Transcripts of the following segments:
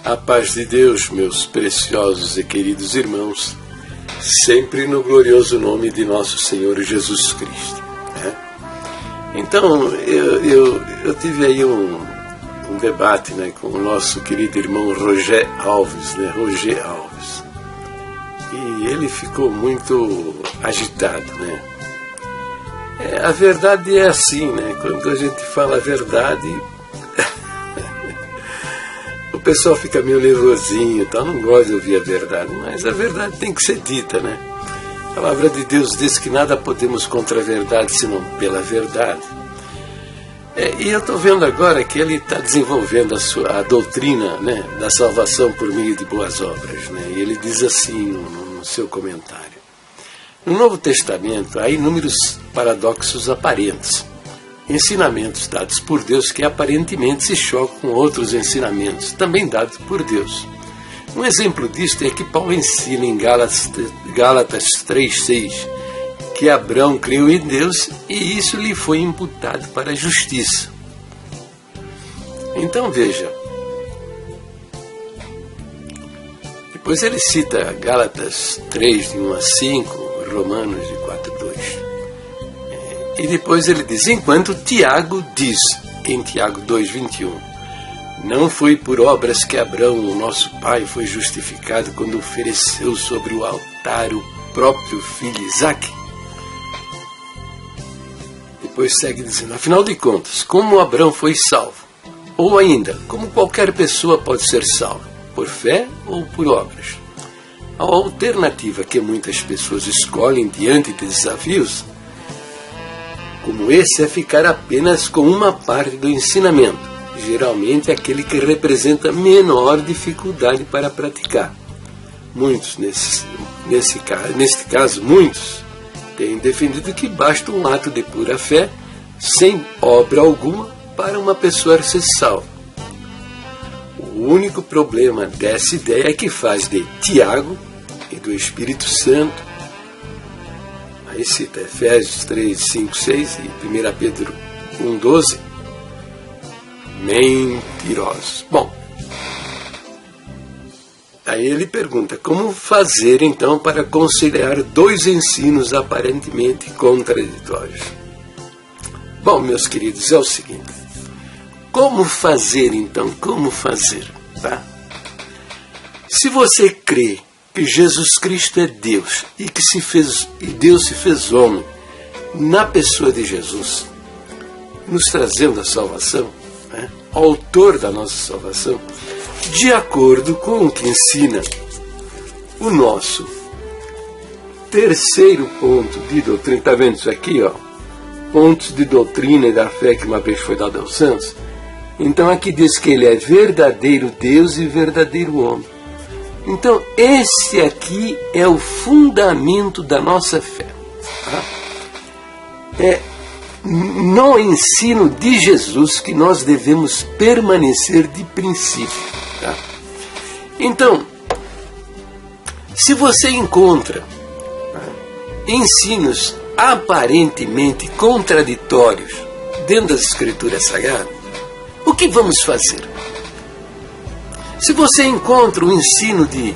A paz de Deus, meus preciosos e queridos irmãos, sempre no glorioso nome de nosso Senhor Jesus Cristo. Né? Então, eu tive aí um debate, né, com o nosso querido irmão Roger Alves, né, Roger Alves. E ele ficou muito agitado, né? A verdade é assim, né? Quando a gente fala a verdade, o pessoal fica meio nervosinho, então não gosta de ouvir a verdade, mas a verdade tem que ser dita, né? A palavra de Deus diz que nada podemos contra a verdade senão pela verdade. E eu estou vendo agora que ele está desenvolvendo a doutrina, né, da salvação por meio de boas obras, né? E ele diz assim no seu comentário: no Novo Testamento há inúmeros paradoxos aparentes, ensinamentos dados por Deus que aparentemente se chocam com outros ensinamentos também dados por Deus. Um exemplo disto é que Paulo ensina em Gálatas 3,6 que Abraão creu em Deus e isso lhe foi imputado para a justiça. Então veja, depois ele cita Gálatas 3, de 1 a 5, Romanos de 4:2. E depois ele diz, enquanto Tiago diz, em Tiago 2:21, não foi por obras que Abraão, o nosso pai, foi justificado quando ofereceu sobre o altar o próprio filho Isaque. Depois segue dizendo, afinal de contas, como Abraão foi salvo? Ou ainda, como qualquer pessoa pode ser salva? Por fé ou por obras? A alternativa que muitas pessoas escolhem diante de desafios como esse é ficar apenas com uma parte do ensinamento, geralmente aquele que representa menor dificuldade para praticar. Muitos, neste caso, muitos têm defendido que basta um ato de pura fé, sem obra alguma, para uma pessoa ser salva. O único problema dessa ideia é que faz de Tiago e do Espírito Santo, aí cita Efésios 3, 5, 6 e 1 Pedro 1, 12, mentirosos. Bom, aí ele pergunta, como fazer então para conciliar dois ensinos aparentemente contraditórios? Bom, meus queridos, é o seguinte, como fazer então? Como fazer? Tá? Se você crê que Jesus Cristo é Deus e que Deus se fez homem na pessoa de Jesus, nos trazendo a salvação, né? Autor da nossa salvação, de acordo com o que ensina o nosso terceiro ponto de doutrina, está vendo isso aqui, ó? Pontos de doutrina e da fé que uma vez foi dado aos santos. Então aqui diz que ele é verdadeiro Deus e verdadeiro homem. Então esse aqui é o fundamento da nossa fé. Tá? É no ensino de Jesus que nós devemos permanecer de princípio. Tá? Então, se você encontra ensinos aparentemente contraditórios dentro das Escrituras Sagradas, o que vamos fazer? Se você encontra o ensino de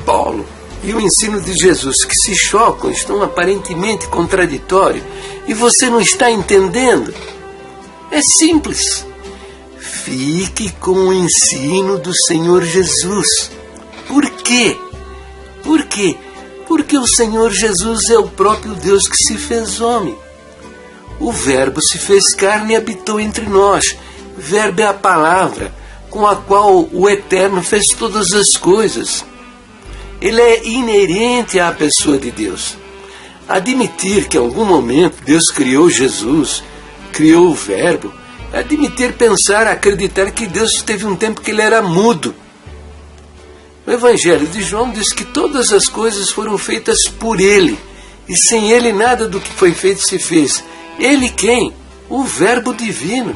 Paulo e o ensino de Jesus que se chocam, estão aparentemente contraditórios, e você não está entendendo, é simples. Fique com o ensino do Senhor Jesus. Por quê? Por quê? Porque o Senhor Jesus é o próprio Deus que se fez homem. O Verbo se fez carne e habitou entre nós. O Verbo é a palavra com a qual o Eterno fez todas as coisas. Ele é inerente à pessoa de Deus. Admitir que em algum momento Deus criou Jesus, criou o Verbo, é admitir, pensar, acreditar que Deus teve um tempo que ele era mudo. O Evangelho de João diz que todas as coisas foram feitas por ele, e sem ele nada do que foi feito se fez. Ele quem? O Verbo divino.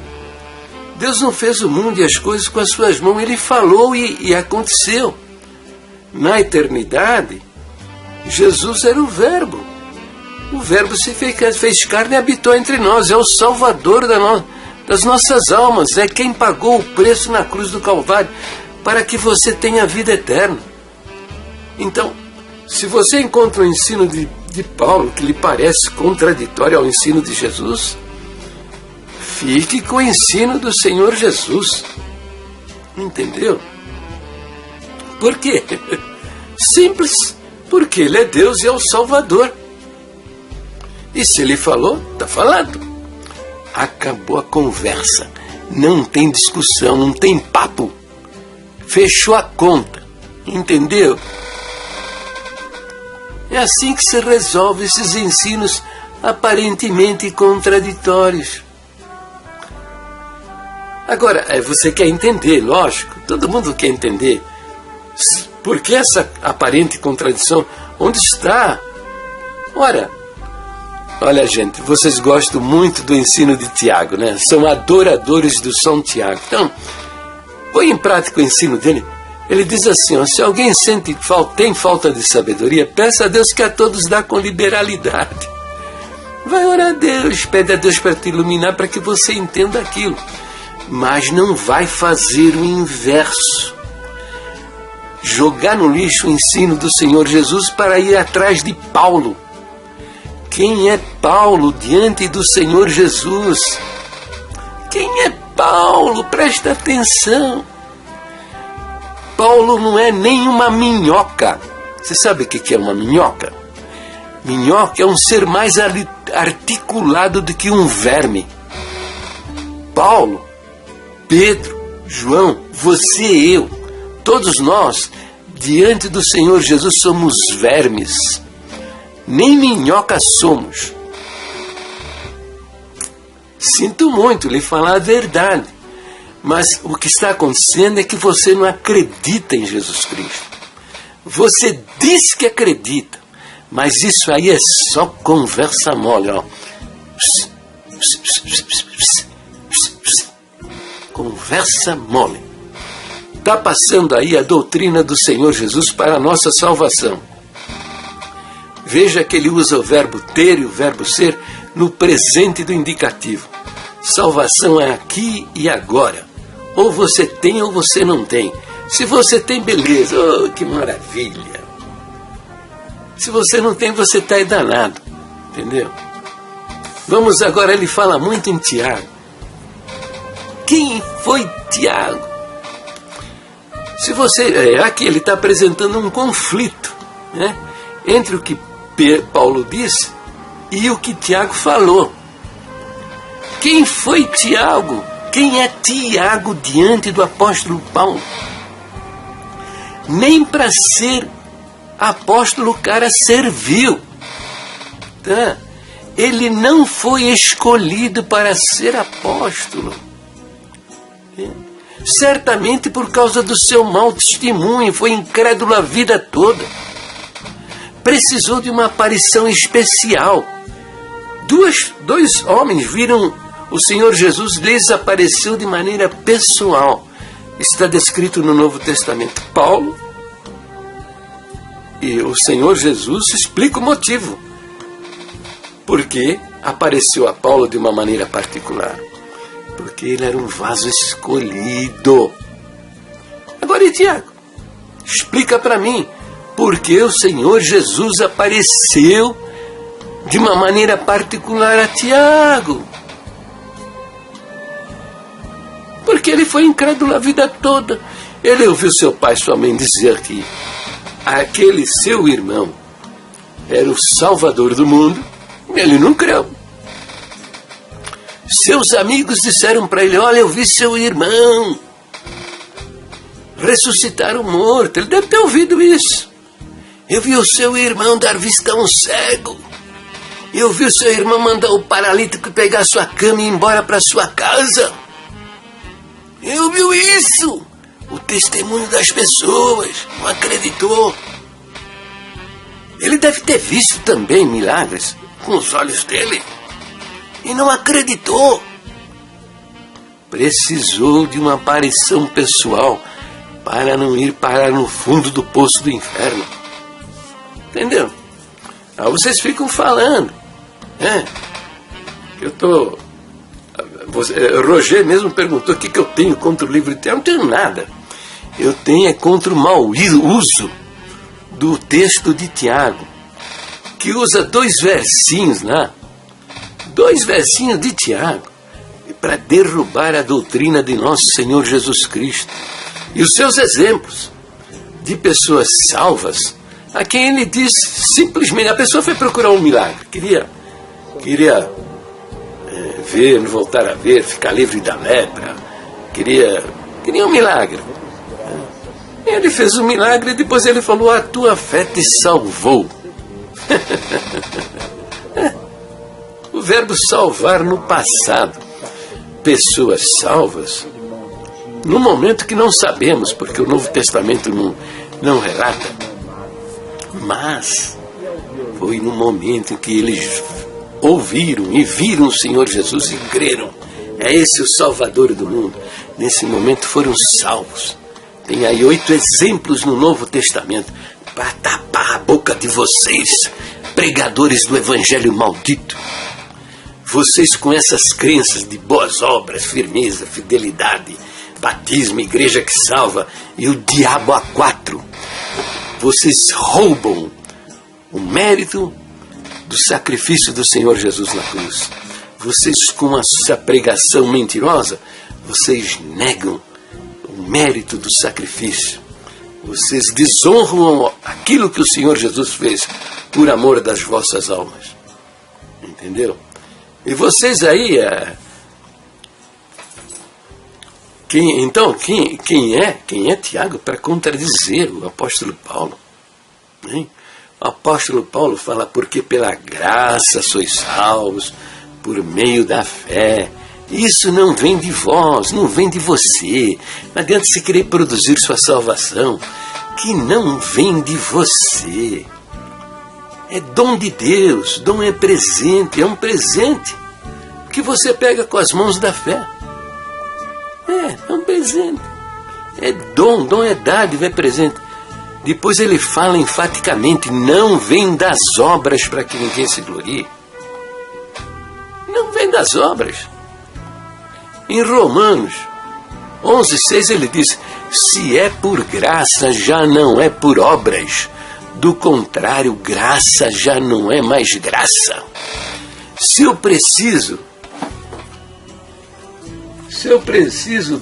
Deus não fez o mundo e as coisas com as suas mãos, ele falou e aconteceu. Na eternidade, Jesus era o Verbo. O Verbo se fez carne e habitou entre nós, é o Salvador das nossas almas, é quem pagou o preço na cruz do Calvário para que você tenha vida eterna. Então, se você encontra o ensino de Paulo que lhe parece contraditório ao ensino de Jesus, fique com o ensino do Senhor Jesus. Entendeu? Por quê? Simples, porque Ele é Deus e é o Salvador. E se Ele falou, está falado. Acabou a conversa. Não tem discussão, não tem papo. Fechou a conta. Entendeu? É assim que se resolve esses ensinos aparentemente contraditórios. Agora, você quer entender, lógico, todo mundo quer entender. Por que essa aparente contradição? Onde está? Ora, olha, gente, vocês gostam muito do ensino de Tiago, né? São adoradores do São Tiago. Então, põe em prática o ensino dele. Ele diz assim, ó, se alguém tem falta de sabedoria, peça a Deus que a todos dá com liberalidade. Vai orar a Deus, pede a Deus para te iluminar para que você entenda aquilo. Mas não vai fazer o inverso. Jogar no lixo o ensino do Senhor Jesus para ir atrás de Paulo. Quem é Paulo diante do Senhor Jesus? Quem é Paulo? Presta atenção. Paulo não é nem uma minhoca. Você sabe o que é uma minhoca? Minhoca é um ser mais articulado do que um verme. Paulo, Pedro, João, você e eu, todos nós, diante do Senhor Jesus, somos vermes. Nem minhoca somos. Sinto muito lhe falar a verdade, mas o que está acontecendo é que você não acredita em Jesus Cristo. Você diz que acredita, mas isso aí é só conversa mole, ó. Conversa mole. Está passando aí a doutrina do Senhor Jesus para a nossa salvação. Veja que ele usa o verbo ter e o verbo ser no presente do indicativo. Salvação é aqui e agora. Ou você tem ou você não tem. Se você tem, beleza. Oh, que maravilha. Se você não tem, você está aí danado. Entendeu? Vamos agora, ele fala muito em Tiago. Quem foi Tiago? Se você... aqui ele está apresentando um conflito, né, entre o que Paulo disse e o que Tiago falou. Quem foi Tiago? Quem é Tiago diante do apóstolo Paulo? Nem para ser apóstolo o cara serviu. Tá? Ele não foi escolhido para ser apóstolo. Certamente por causa do seu mau testemunho, foi incrédulo a vida toda. Precisou de uma aparição especial. Dois homens viram o Senhor Jesus, lhes apareceu de maneira pessoal. Está descrito no Novo Testamento. Paulo e o Senhor Jesus explica o motivo. Porque apareceu a Paulo de uma maneira particular. Porque ele era um vaso escolhido. Agora, e Tiago? Explica para mim. Porque o Senhor Jesus apareceu de uma maneira particular a Tiago. Porque ele foi incrédulo a vida toda. Ele ouviu seu pai e sua mãe dizer que aquele seu irmão era o Salvador do mundo. Ele não creu. Seus amigos disseram para ele, olha, eu vi seu irmão ressuscitar o morto. Ele deve ter ouvido isso. Eu vi o seu irmão dar vista a um cego. Eu vi o seu irmão mandar o paralítico pegar sua cama e ir embora para sua casa. Eu vi isso. O testemunho das pessoas. Não acreditou. Ele deve ter visto também milagres com os olhos dele. E não acreditou. Precisou de uma aparição pessoal para não ir parar no fundo do poço do inferno. Entendeu? Aí vocês ficam falando, né? Roger mesmo perguntou o que eu tenho contra o livro de Tiago. Não tenho nada. Eu tenho contra o mau uso do texto de Tiago, que usa 2 versinhos lá, 2 versinhos de Tiago, para derrubar a doutrina de nosso Senhor Jesus Cristo. E os seus exemplos de pessoas salvas, a quem ele diz simplesmente, a pessoa foi procurar um milagre, queria ver, voltar a ver, ficar livre da lepra, queria um milagre. Ele fez um milagre e depois ele falou: a tua fé te salvou. O verbo salvar no passado. Pessoas salvas no momento que não sabemos, porque o Novo Testamento não relata, mas foi no momento em que eles ouviram e viram o Senhor Jesus e creram. É esse o Salvador do mundo. Nesse momento foram salvos. Tem aí 8 exemplos no Novo Testamento para tapar a boca de vocês, pregadores do Evangelho maldito. Vocês com essas crenças de boas obras, firmeza, fidelidade, batismo, igreja que salva e o diabo a 4. Vocês roubam o mérito do sacrifício do Senhor Jesus na cruz. Vocês com a sua pregação mentirosa, vocês negam o mérito do sacrifício. Vocês desonram aquilo que o Senhor Jesus fez por amor das vossas almas. Entendeu? E vocês aí, quem é Tiago para contradizer o apóstolo Paulo? Hein? O apóstolo Paulo fala: porque pela graça sois salvos, por meio da fé. Isso não vem de vós, não vem de você. Não adianta você querer produzir sua salvação, que não vem de você. É dom de Deus, dom é presente, é um presente que você pega com as mãos da fé. É um presente. É dom é dádiva, é presente. Depois ele fala enfaticamente: não vem das obras para que ninguém se glorie. Não vem das obras. Em Romanos 11:6 ele diz: se é por graça, já não é por obras. Do contrário, graça já não é mais graça. Se eu preciso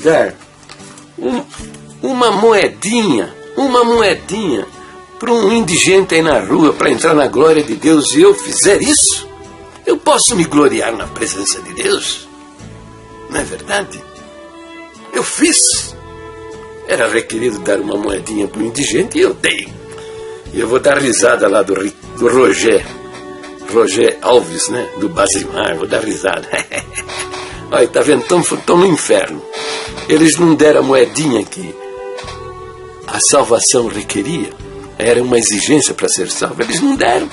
dar uma moedinha para um indigente aí na rua para entrar na glória de Deus, e eu fizer isso, eu posso me gloriar na presença de Deus? Não é verdade? Eu fiz. Era requerido dar uma moedinha para o indigente e eu dei. E eu vou dar risada lá do Roger Alves, né? Do Basimar, vou dar risada. Olha, tá vendo? Estão no inferno. Eles não deram a moedinha que a salvação requeria. Era uma exigência para ser salvo. Eles não deram.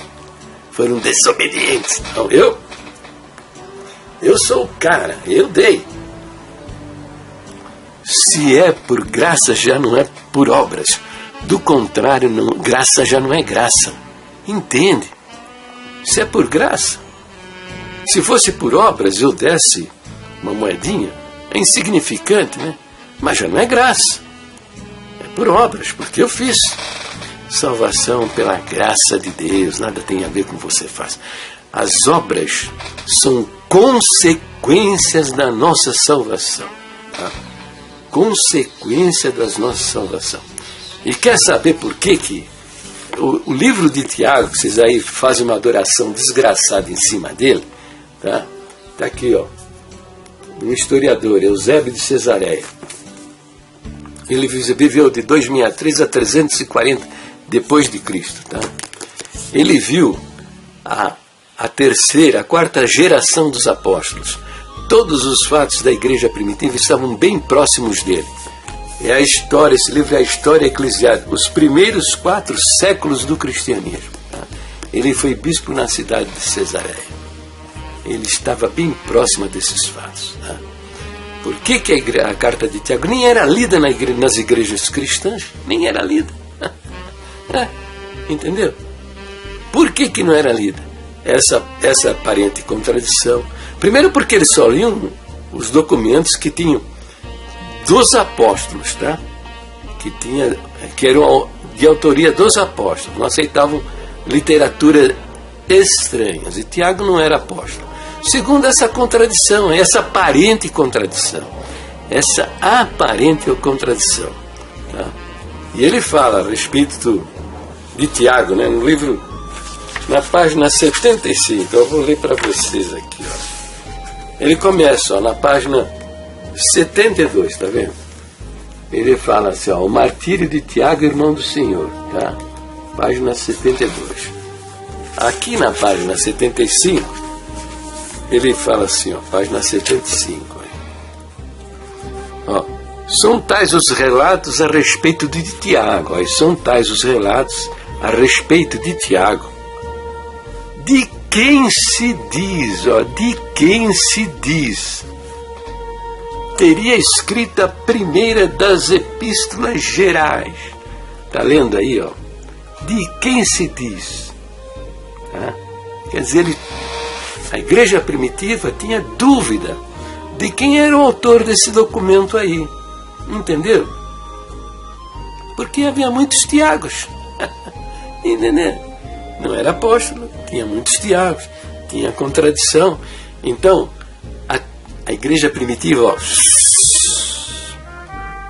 Foram desobedientes. Então, eu sou o cara. Eu dei. Se é por graça, já não é por obras. Do contrário, graça já não é graça. Entende? Se é por graça. Se fosse por obras, eu desse uma moedinha. É insignificante, né? Mas já não é graça. É por obras, porque eu fiz. Salvação pela graça de Deus. Nada tem a ver com o que você faz. As obras são consequências da nossa salvação. Tá? Consequência das nossas salvação. E quer saber por que o livro de Tiago, que vocês aí fazem uma adoração desgraçada em cima dele, tá? Tá aqui, ó. Um historiador, Eusébio de Cesareia. Ele viveu de 263 a 340 depois de Cristo, tá? Ele viu a quarta geração dos apóstolos. Todos os fatos da igreja primitiva estavam bem próximos dele. É a história, esse livro é a história eclesiástica, os primeiros 4 séculos do cristianismo. Tá? Ele foi bispo na cidade de Cesareia. Ele estava bem próximo desses fatos. Tá? Por que a carta de Tiago nem era lida nas igrejas cristãs? Nem era lida. Entendeu? Por que não era lida? Essa aparente contradição. Primeiro porque eles só liam os documentos que tinham dos apóstolos, tá? Que eram de autoria dos apóstolos, não aceitavam literatura estranhas, e Tiago não era apóstolo. Segundo essa contradição, essa aparente contradição, tá? E ele fala a respeito de Tiago, né, no livro, na página 75, eu vou ler para vocês aqui, ó. Ele começa, ó, na página 72, tá vendo? Ele fala assim, ó, o martírio de Tiago, irmão do Senhor, tá? Página 72. Aqui na página 75, ele fala assim, ó, página 75. Ó, são tais os relatos a respeito de Tiago, ó, são tais os relatos a respeito de Tiago, de quem se diz, ó, de quem se diz, teria escrito a primeira das epístolas gerais. Está lendo aí, ó? De quem se diz? Tá? Quer dizer, a igreja primitiva tinha dúvida de quem era o autor desse documento aí. Entenderam? Porque havia muitos Tiagos. Entendeu? Não era apóstolo, tinha muitos Tiagos, tinha contradição. Então, a igreja primitiva, ó,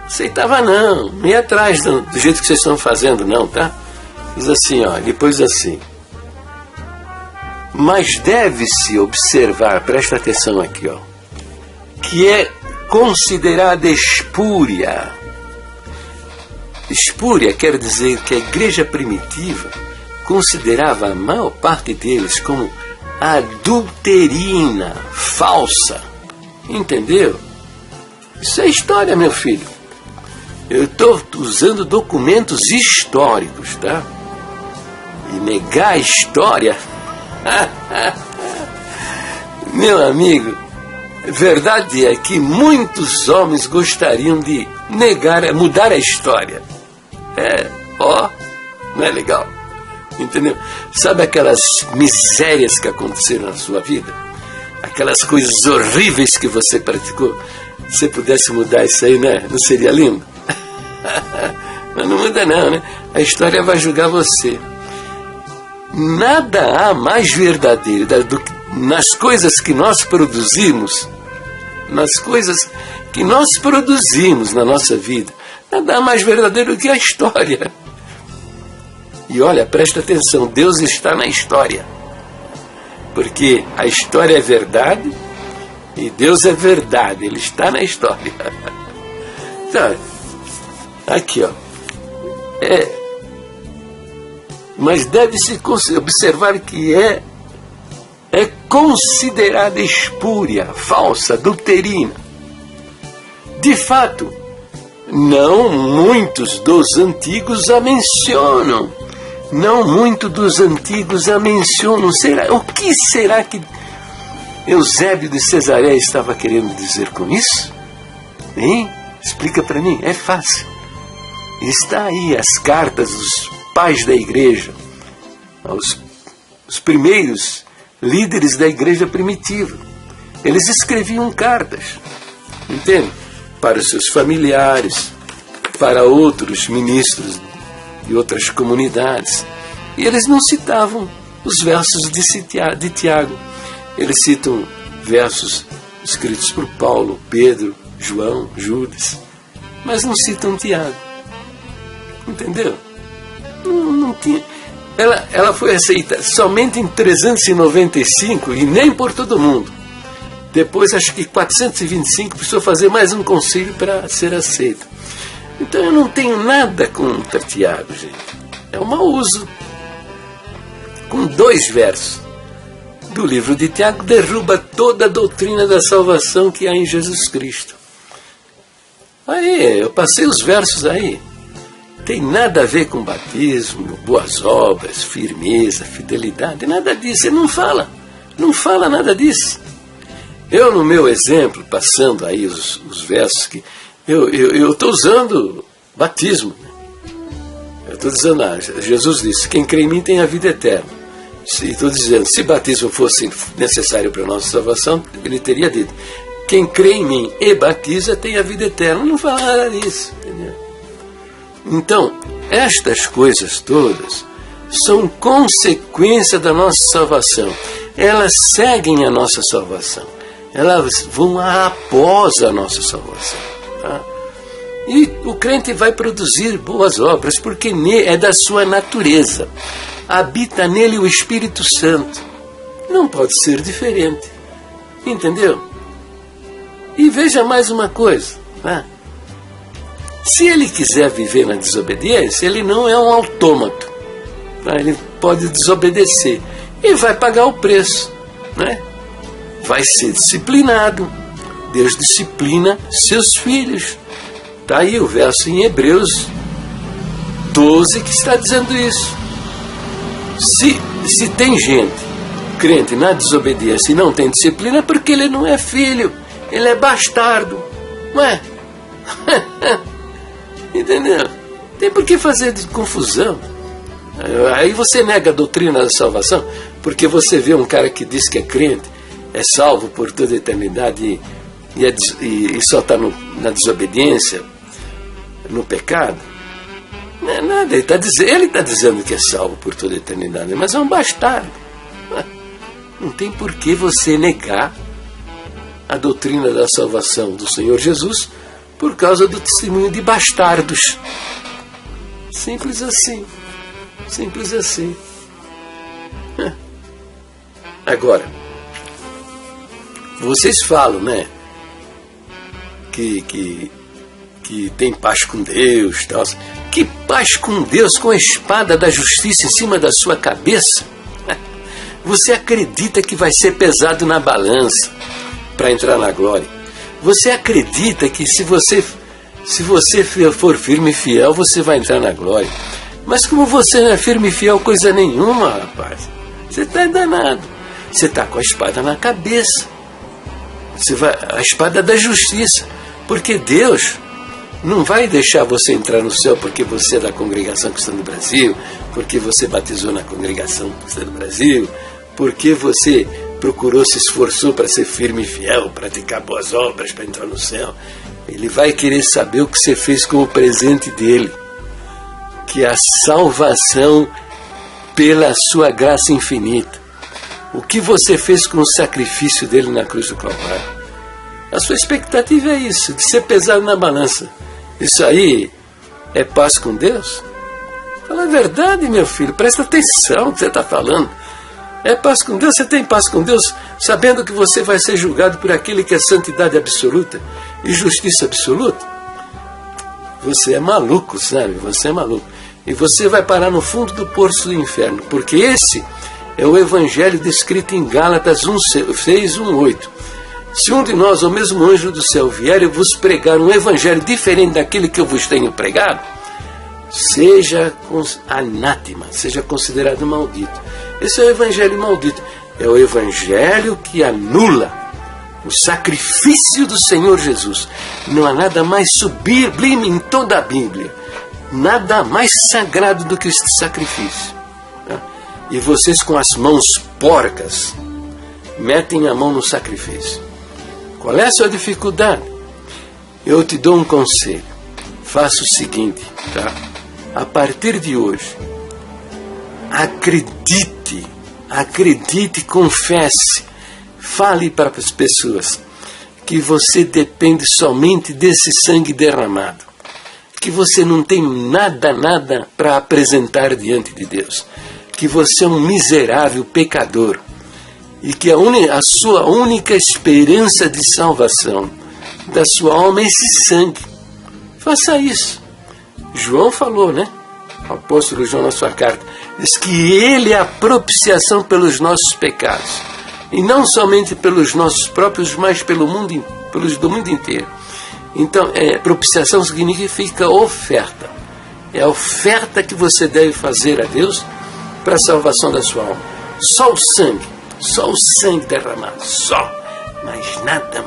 aceitava não ia atrás do jeito que vocês estão fazendo, não, tá? Diz assim, ó, depois assim. Mas deve-se observar, presta atenção aqui, ó, que é considerada espúria. Espúria quer dizer que a igreja primitiva considerava a maior parte deles como adulterina, falsa. Entendeu? Isso é história, meu filho. Eu estou usando documentos históricos, tá? E negar a história... Meu amigo, verdade é que muitos homens gostariam de mudar a história. Não é legal? Entendeu? Sabe aquelas misérias que aconteceram na sua vida? Aquelas coisas horríveis que você praticou? Se você pudesse mudar isso aí, né? Não seria lindo? Mas não muda não, né? A história vai julgar você. Nada há mais verdadeiro do que nas coisas que nós produzimos, na nossa vida. Nada há mais verdadeiro do que a história. E olha, presta atenção, Deus está na história. Porque a história é verdade e Deus é verdade, Ele está na história. Então, aqui, ó. Mas deve-se observar que é considerada espúria, falsa, adulterina. De fato, não muitos dos antigos a mencionam. O que será que Eusébio de Cesareia estava querendo dizer com isso? Hein? Explica para mim, é fácil. Está aí as cartas dos pais da igreja, os primeiros líderes da igreja primitiva. Eles escreviam cartas, entende? Para os seus familiares, para outros ministros de outras comunidades. E eles não citavam os versos de Tiago. Eles citam versos escritos por Paulo, Pedro, João, Judas, mas não citam Tiago. Entendeu? Não tinha. Ela foi aceita somente em 395 e nem por todo mundo. Depois, acho que 425 precisou fazer mais um concílio para ser aceita. Então eu não tenho nada contra Tiago, gente. É um mau uso. Com 2 versos do livro de Tiago, derruba toda a doutrina da salvação que há em Jesus Cristo. Aí, eu passei os versos aí. Tem nada a ver com batismo, boas obras, firmeza, fidelidade, nada disso. Ele não fala nada disso. Eu, no meu exemplo, passando aí os versos que... Eu estou usando batismo. Eu estou dizendo, Jesus disse, quem crê em mim tem a vida eterna. Estou dizendo, se batismo fosse necessário para a nossa salvação, ele teria dito, quem crê em mim e batiza tem a vida eterna. Não fala nada disso, entendeu? Então, estas coisas todas são consequência da nossa salvação. Elas seguem a nossa salvação. Elas vão após a nossa salvação. Tá? E o crente vai produzir boas obras, porque é da sua natureza. Habita nele o Espírito Santo. Não pode ser diferente. Entendeu? E veja mais uma coisa. Tá? Se ele quiser viver na desobediência, ele não é um autômato. Tá? Ele pode desobedecer. E vai pagar o preço. Né? Vai ser disciplinado. Deus disciplina seus filhos. Está aí o verso em Hebreus 12 que está dizendo isso. Se tem gente crente na desobediência e não tem disciplina, é porque ele não é filho, ele é bastardo. Não é? Entendeu? Tem por que fazer de confusão. Aí você nega a doutrina da salvação, porque você vê um cara que diz que é crente, é salvo por toda a eternidade e só está na desobediência, no pecado. Não é nada, ele está dizendo que é salvo por toda a eternidade, mas é um bastardo. Não tem por que você negar a doutrina da salvação do Senhor Jesus por causa do testemunho de bastardos. Simples assim. Simples assim. Agora, vocês falam, né? Que tem paz com Deus, tal. Que paz com Deus com a espada da justiça em cima da sua cabeça? Você acredita que vai ser pesado na balança para entrar na glória? Você acredita que se você for firme e fiel, você vai entrar na glória? Mas como você não é firme e fiel coisa nenhuma, rapaz, você está enganado. Você está com a espada na cabeça. A espada da justiça. Porque Deus não vai deixar você entrar no céu porque você é da congregação cristã do Brasil, porque você batizou na congregação cristã do Brasil, porque você se esforçou para ser firme e fiel, praticar boas obras para entrar no céu. Ele vai querer saber o que você fez com o presente dele, que é a salvação pela sua graça infinita. O que você fez com o sacrifício dele na cruz do Calvário. A sua expectativa é isso, de ser pesado na balança. Isso aí é paz com Deus? Fala a verdade, meu filho, presta atenção no que você está falando. É paz com Deus? Você tem paz com Deus sabendo que você vai ser julgado por aquele que é santidade absoluta e justiça absoluta? Você é maluco, sabe? Você é maluco. E você vai parar no fundo do poço do inferno, porque esse é o evangelho descrito em Gálatas 6, 1:8. Se um de nós, ou mesmo anjo do céu, vier e vos pregar um evangelho diferente daquele que eu vos tenho pregado, seja anátema, seja considerado maldito. Esse é o evangelho maldito. É o evangelho que anula o sacrifício do Senhor Jesus. Não há nada mais sublime em toda a Bíblia. Nada mais sagrado do que este sacrifício. E vocês com as mãos porcas metem a mão no sacrifício. Qual é a sua dificuldade? Eu te dou um conselho. Faça o seguinte, tá? A partir de hoje, acredite, confesse, fale para as pessoas que você depende somente desse sangue derramado, que você não tem nada para apresentar diante de Deus, que você é um miserável pecador e que a sua única esperança de salvação da sua alma é esse sangue. Faça isso. João falou, né? O apóstolo João na sua carta diz que ele é a propiciação pelos nossos pecados, e não somente pelos nossos próprios, mas do mundo inteiro. Então, propiciação significa oferta. É a oferta que você deve fazer a Deus para a salvação da sua alma. Só o sangue derramado, só. Mais nada.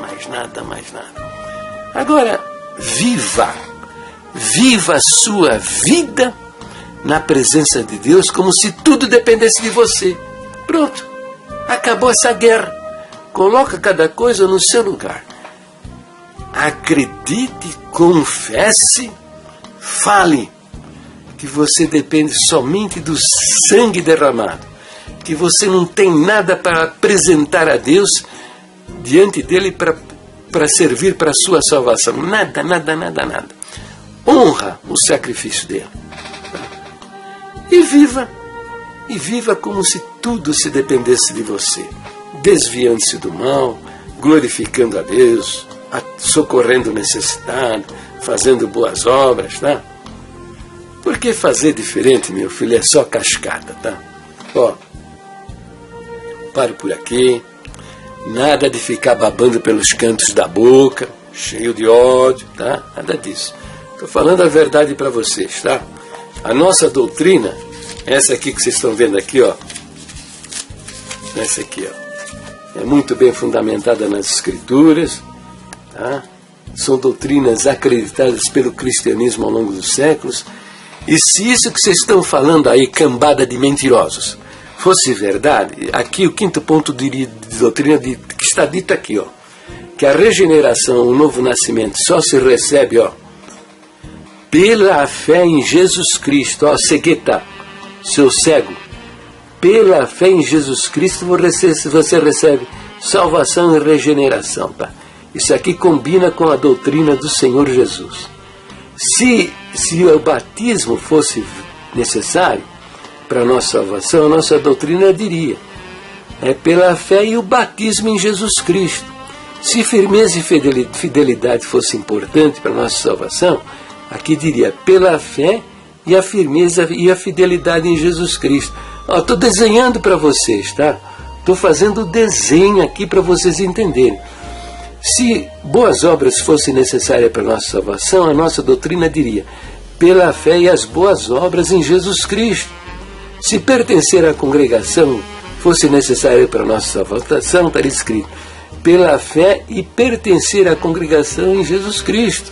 Agora, viva a sua vida na presença de Deus como se tudo dependesse de você. Pronto, acabou essa guerra. Coloca cada coisa no seu lugar. acredite, confesse, fale que você depende somente do sangue derramado, que você não tem nada para apresentar a Deus diante dele para servir para a sua salvação. Nada, nada, nada, nada. Honra o sacrifício dele. E viva como se tudo se dependesse de você, desviando-se do mal, glorificando a Deus, socorrendo o necessitado, fazendo boas obras, tá? Porque fazer diferente, meu filho, é só cascata, tá? Ó, pare por aqui, nada de ficar babando pelos cantos da boca, cheio de ódio, tá? Nada disso. Estou falando a verdade para vocês, tá? A nossa doutrina, essa aqui que vocês estão vendo aqui, ó, essa aqui, ó, é muito bem fundamentada nas Escrituras, tá? São doutrinas acreditadas pelo cristianismo ao longo dos séculos. E se isso que vocês estão falando aí, cambada de mentirosos, fosse verdade, aqui o quinto ponto de doutrina que está dito aqui, ó, que a regeneração, o novo nascimento, só se recebe, ó, pela fé em Jesus Cristo, ó, cegueta, seu cego, pela fé em Jesus Cristo você recebe salvação e regeneração, tá? Isso aqui combina com a doutrina do Senhor Jesus. Se o batismo fosse necessário para a nossa salvação, a nossa doutrina diria: é pela fé e o batismo em Jesus Cristo. Se firmeza e fidelidade fosse importante para a nossa salvação, aqui diria: pela fé e a firmeza e a fidelidade em Jesus Cristo. Estou desenhando para vocês, tá? Estou fazendo o desenho aqui para vocês entenderem. Se boas obras fossem necessárias para a nossa salvação, a nossa doutrina diria: pela fé e as boas obras em Jesus Cristo. Se pertencer à congregação fosse necessário para a nossa salvação, estaria escrito: pela fé e pertencer à congregação em Jesus Cristo.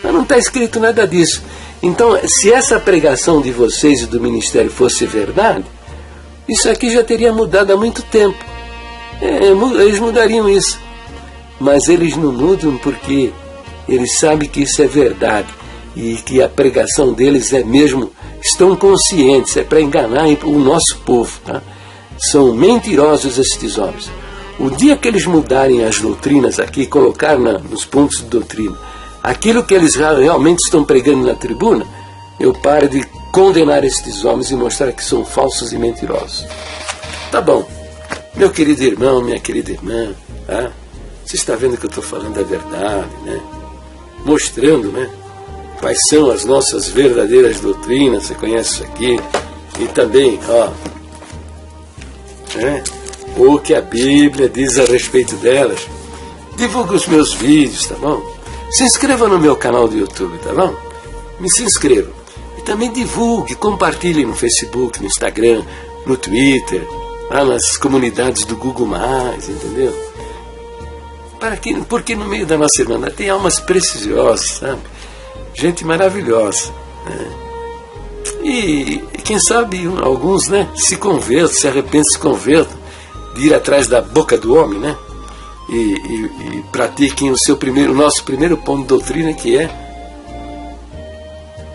Mas não está escrito nada disso. Então, se essa pregação de vocês e do ministério fosse verdade, isso aqui já teria mudado há muito tempo. Eles mudariam isso. Mas eles não mudam porque eles sabem que isso é verdade e que a pregação deles é mesmo, estão conscientes, é para enganar o nosso povo, tá? São mentirosos estes homens. O dia que eles mudarem as doutrinas aqui, colocar nos pontos de doutrina aquilo que eles realmente estão pregando na tribuna, eu paro de condenar estes homens e mostrar que são falsos e mentirosos. Tá bom, meu querido irmão, minha querida irmã, tá? Você está vendo que eu estou falando a verdade, né? Mostrando, né, quais são as nossas verdadeiras doutrinas. Você conhece isso aqui. E também, ó, né, o que a Bíblia diz a respeito delas. Divulgue os meus vídeos, tá bom? Se inscreva no meu canal do YouTube, tá bom? Se inscreva. E também divulgue, compartilhe no Facebook, no Instagram, no Twitter, lá nas comunidades do Google+, entendeu? Porque no meio da nossa irmã tem almas preciosas, sabe? Gente maravilhosa, né? E quem sabe alguns, né, se convertam, se arrependem, se convertam de ir atrás da boca do homem, né? E pratiquem o nosso primeiro ponto de doutrina, que é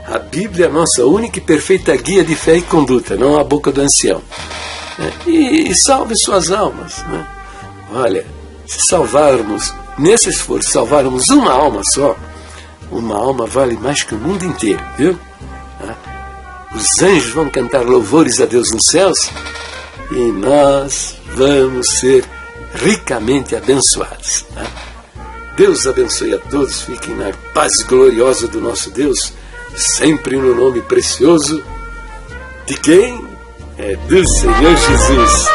a Bíblia, a nossa única e perfeita guia de fé e conduta, não a boca do ancião, né? E salve suas almas, né? Olha, se salvarmos, nesse esforço, salvarmos uma alma só, uma alma vale mais que o mundo inteiro, viu? Os anjos vão cantar louvores a Deus nos céus e nós vamos ser ricamente abençoados, tá? Deus abençoe a todos, fiquem na paz gloriosa do nosso Deus, sempre no nome precioso de quem? É do Senhor Jesus.